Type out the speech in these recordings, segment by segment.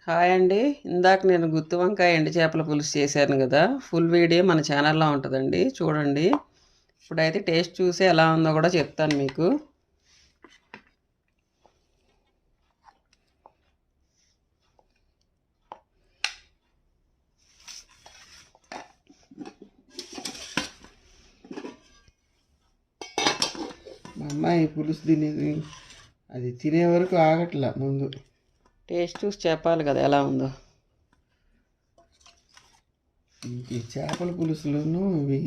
Hi అండి. ఇందాక నేను గుత్తి వంకాయ ఎండు చేపల పులుసు చేశాను కదా, ఫుల్ వీడియో మన ఛానల్లో ఉంటుందండి, చూడండి. ఇప్పుడైతే టేస్ట్ చూసి ఎలా ఉందో కూడా చెప్తాను మీకు. మా అమ్మాయి పులుసు తినేది అది తినే వరకు ఆగట్లా. ముందు టేస్ట్ చూసి చెప్పాలి కదా ఎలా ఉందో. ఈ చేపల పులుసులను ఇవి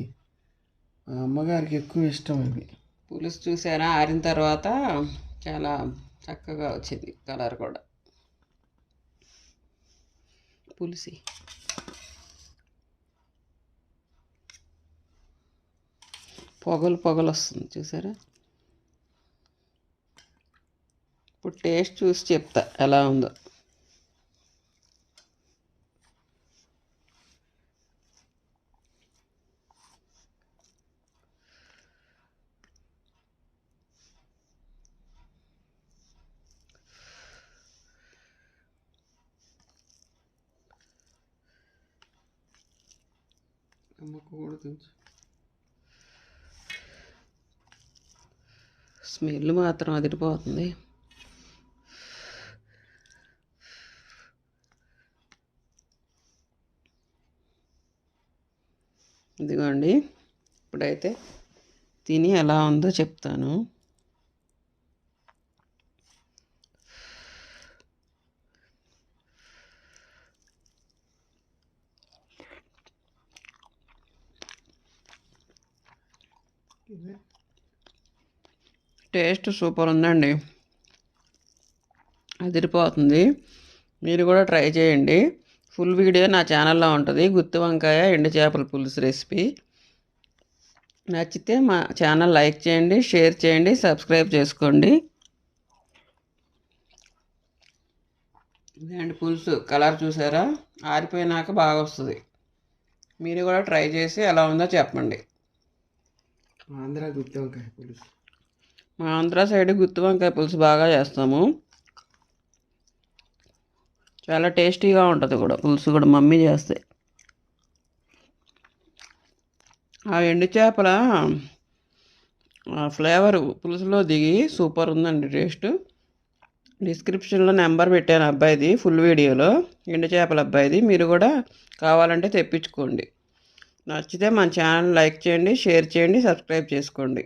మా అమ్మగారికి ఎక్కువ ఇష్టం. ఇవి పులుసు చూసారా, ఆరిన తర్వాత చాలా చక్కగా వచ్చింది కలర్ కూడా. పులుసు పొగలు పొగలు వస్తుంది చూసారా. ఇప్పుడు టేస్ట్ చూసి చెప్తా ఎలా ఉందో. అమ్మకు కూడా తెలుసు. స్మెల్ మాత్రం అదిరిపోతుంది. ఇదిగోండి, ఇప్పుడైతే తిని ఎలా ఉందో చెప్తాను. టేస్ట్ సూపర్ ఉందండి, అదిరిపోతుంది. మీరు కూడా ట్రై చేయండి. ఫుల్ వీడియో నా ఛానల్లో ఉంటుంది. గుత్తి వంకాయ ఎండు చేపల పులుసు రెసిపీ. నచ్చితే మా ఛానల్ లైక్ చేయండి, షేర్ చేయండి, సబ్స్క్రైబ్ చేసుకోండి. ఇదేంటి పులుసు కలర్ చూసారా, ఆరిపోయినాక బాగా వస్తుంది. మీరు కూడా ట్రై చేసి ఎలా ఉందో చెప్పండి. ఆంధ్ర గుత్తి వంకాయ పులుసు. మా ఆంధ్ర సైడ్ గుత్తి వంకాయ పులుసు బాగా చేస్తాము. చాలా టేస్టీగా ఉంటుంది కూడా పులుసు కూడా, మమ్మీ చేస్తే. ఆ ఎండు చేపల ఫ్లేవర్ పులుసులో దిగి సూపర్ ఉందండి టేస్ట్. డిస్క్రిప్షన్లో నెంబర్ పెట్టాను అబ్బాయిది, ఫుల్ వీడియోలో ఎండు చేపల అబ్బాయిది. మీరు కూడా కావాలంటే తెప్పించుకోండి. నచ్చితే మన ఛానల్ లైక్ చేయండి, షేర్ చేయండి, సబ్స్క్రైబ్ చేసుకోండి.